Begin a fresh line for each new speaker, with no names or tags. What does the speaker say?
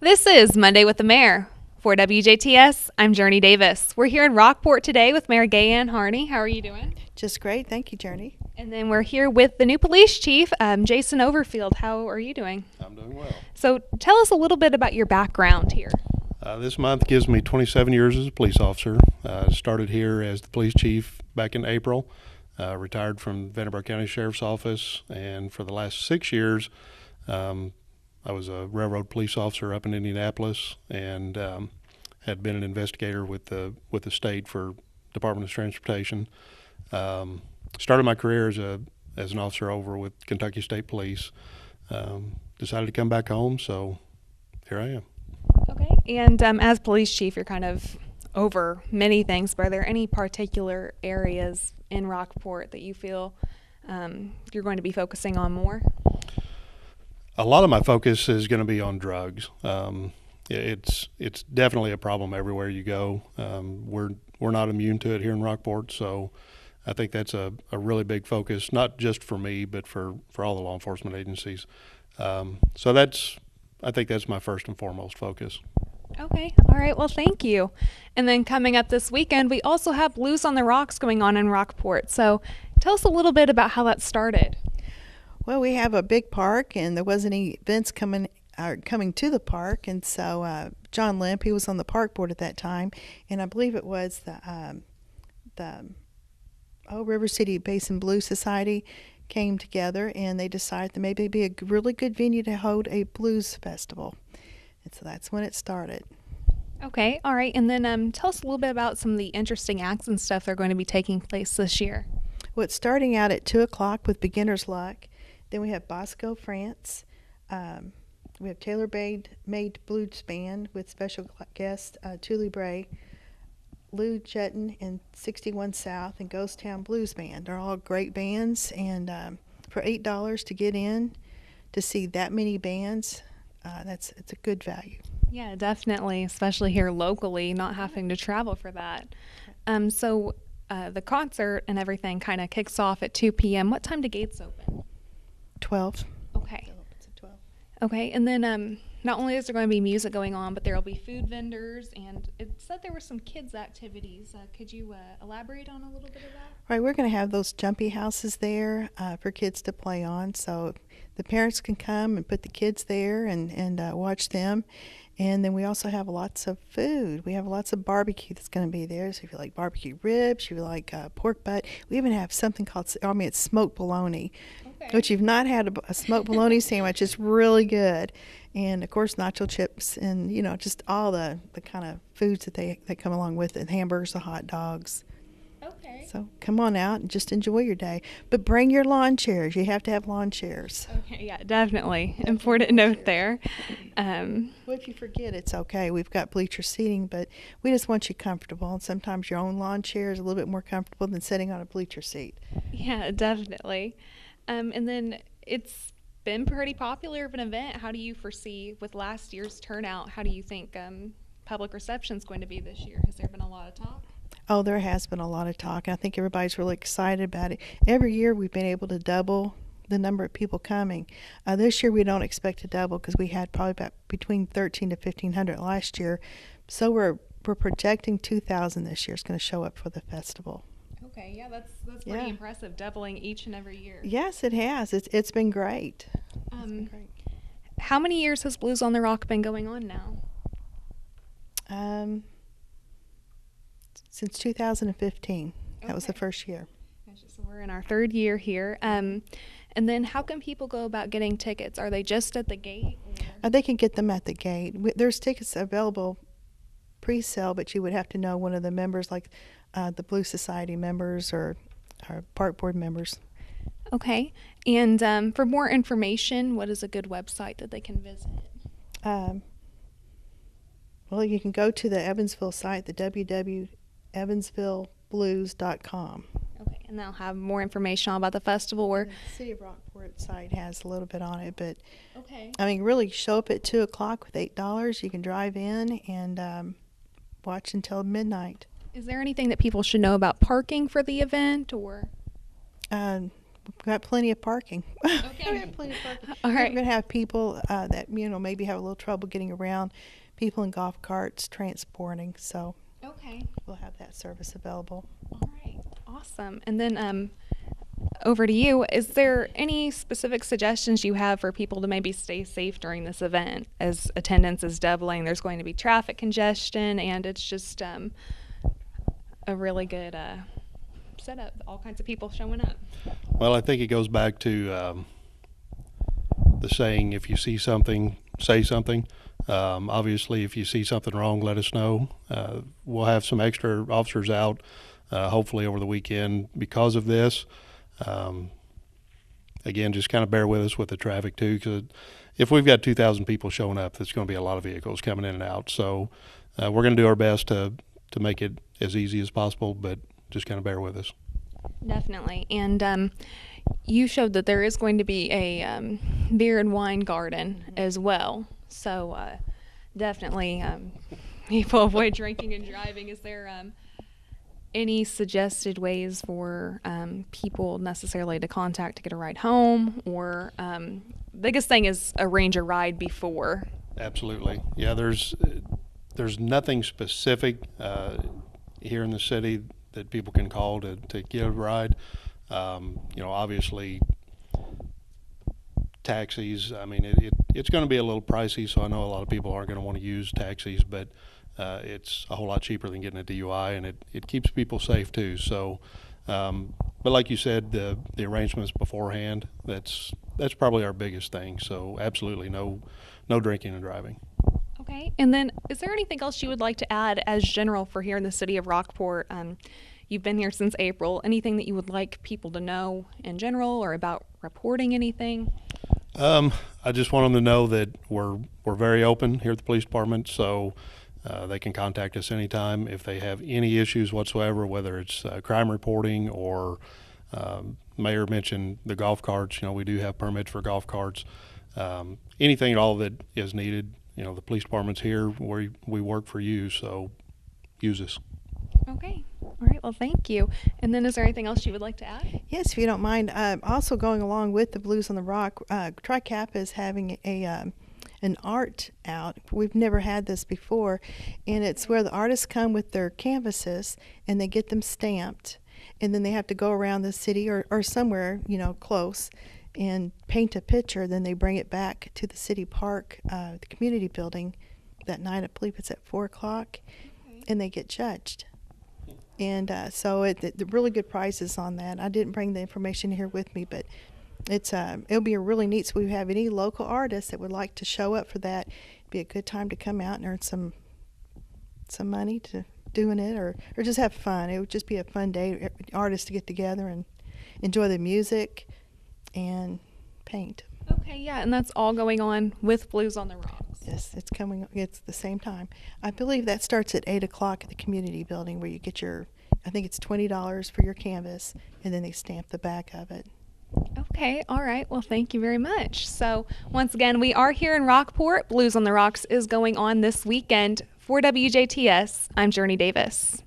This is Monday with the Mayor. For WJTS, I'm Jurnee Davis. We're here in Rockport today with Mayor Gay Ann Harney. How are you doing?
Just great. Thank you, Jurnee.
And then we're here with the new police chief, Jason Overfield. How are you doing?
I'm doing well.
So tell us a little bit about your background here.
This month gives me 27 years as a police officer. Started here as the police chief back in April. Retired from Vanderbilt County Sheriff's Office, and for the last 6 years, I was a railroad police officer up in Indianapolis, and had been an investigator with the state for Department of Transportation. Started my career as an officer over with Kentucky State Police. Decided to come back home, so here I am.
Okay. And as police chief, you're kind of over many things, but are there any particular areas in Rockport that you feel you're going to be focusing on more?
A lot of my focus is going to be on drugs. It's definitely a problem everywhere you go. We're not immune to it here in Rockport, so I think that's a really big focus, not just for me, but for all the law enforcement agencies. So I think that's my first and foremost focus.
Okay. All right. Well, thank you. And then coming up this weekend, we also have Blues on the Rocks going on in Rockport. So tell us a little bit about how that started.
Well, we have a big park, and there wasn't any events coming to the park, and so John Limp, he was on the park board at that time, and I believe it was the River City Basin Blues Society came together, and they decided that maybe it'd be a really good venue to hold a blues festival, and so that's when it started.
Okay. All right. And then tell us a little bit about some of the interesting acts and stuff that are going to be taking place this year.
Well, it's starting out at 2 o'clock with Beginner's Luck. Then we have Bosco France. We have tailor-made blues band with special guests Tully Bray, Lou Jetton, and 61 South, and Ghost Town Blues Band. They're all great bands, and for $8 to get in to see that many bands, it's a good value.
Yeah, definitely, especially here locally, not having to travel for that. So the concert and everything kind of kicks off at 2 p.m. What time do gates open?
12.
Okay.
It's at 12.
Okay, and then not only is there going to be music going on, but there will be food vendors, and it said there were some kids' activities. Could you elaborate on a little bit of that?
Right, we're going to have those jumpy houses there for kids to play on, so the parents can come and put the kids there and watch them. And then we also have lots of food. We have lots of barbecue that's going to be there. So if you like barbecue ribs, if you like pork butt, we even have something called, it's smoked bologna.
Okay.
Which you've not had a smoked bologna sandwich. It's really good. And, of course, nacho chips and, just all the kind of foods that come along with it, hamburgers, the hot dogs.
Okay.
So come on out and just enjoy your day. But bring your lawn chairs. You have to have lawn chairs.
Okay, yeah, definitely. Important note there.
Well, if you forget, it's okay. We've got bleacher seating, but we just want you comfortable. And sometimes your own lawn chair is a little bit more comfortable than sitting on a bleacher seat.
Yeah, definitely. And then it's been pretty popular of an event. How do you foresee with last year's turnout? How do you think public reception is going to be this year? Has there been a lot of talk?
Oh, there has been a lot of talk, and I think everybody's really excited about it. Every year we've been able to double the number of people coming. This year we don't expect to double because we had probably about between 1,300 to 1,500 last year. So we're projecting 2,000 this year is going to show up for the festival.
Okay, yeah, that's pretty impressive, doubling each and every year.
Yes, it has. It's been great.
How many years has Blues on the Rock been going on now?
Since 2015. That was the first year.
So we're in our third year here. And then how can people go about getting tickets? Are they just at the gate?
They can get them at the gate. There's tickets available pre-sale, but you would have to know one of the members, like the Blue Society members or park board members.
Okay. And for more information, what is a good website that they can visit?
Well, you can go to the Evansville site, the www.evansvilleblues.com.
Okay, and they'll have more information about the festival. Where
the City of Rockport site has a little bit on it, but
okay.
I mean, really show up at 2 o'clock with $8. You can drive in and watch until midnight.
Is there anything that people should know about parking for the event, or?
we've got plenty of parking.
Okay.
We have plenty of parking.
All
We're
right.
going to have people that, maybe have a little trouble getting around, people in golf carts transporting. So
Okay.
we'll have that service available.
All right. Awesome. And then over to you. Is there any specific suggestions you have for people to maybe stay safe during this event? As attendance is doubling, there's going to be traffic congestion, and it's just a really good setup. All kinds of people showing up.
Well, I think it goes back to the saying, if you see something, say something. Obviously, if you see something wrong, let us know. We'll have some extra officers out, hopefully over the weekend because of this. Again, just kind of bear with us with the traffic too, because if we've got 2,000 people showing up, there's going to be a lot of vehicles coming in and out. So we're going to do our best to make it as easy as possible, but just kind of bear with us.
Definitely. And you showed that there is going to be a beer and wine garden as well. So definitely people avoid drinking and driving. Is there any suggested ways for people necessarily to contact to get a ride home? Or biggest thing is arrange a ride before.
Absolutely. Yeah, there's nothing specific here in the city that people can call to get a ride. Obviously taxis, I mean, it's going to be a little pricey, so I know a lot of people aren't going to want to use taxis, but it's a whole lot cheaper than getting a DUI, and it keeps people safe too. So, but like you said, the arrangements beforehand, that's probably our biggest thing. So absolutely no drinking and driving.
Okay. And then is there anything else you would like to add as general for here in the city of Rockport? You've been here since April. Anything that you would like people to know in general or about reporting anything?
I just want them to know that we're very open here at the police department, so they can contact us anytime if they have any issues whatsoever, whether it's crime reporting or Mayor mentioned the golf carts. We do have permits for golf carts. Anything at all that is needed, the police department's here. We work for you, so use us.
Okay. All right. Well, thank you. And then is there anything else you would like to add?
Yes, if you don't mind. Also going along with the Blues on the Rock, Tri-Kappa is having an art out. We've never had this before, and it's where the artists come with their canvases and they get them stamped, and then they have to go around the city or somewhere close and paint a picture. Then they bring it back to the city park, the community building that night. I believe it's at 4:00, and they get judged. And so the really good prizes on that. I didn't bring the information here with me, but it'll be a really neat. So if we have any local artists that would like to show up for that, it'd be a good time to come out and earn some money to doing it, or just have fun. It would just be a fun day, artists to get together and enjoy the music and paint.
Okay, yeah, and that's all going on with Blues on the Rocks.
Yes, it's coming. It's the same time. I believe that starts at 8:00 at the community building, where you get I think it's $20 for your canvas, and then they stamp the back of it.
Okay, all right. Well, thank you very much. So once again, we are here in Rockport. Blues on the Rocks is going on this weekend. For WJTS, I'm Jurnee Davis.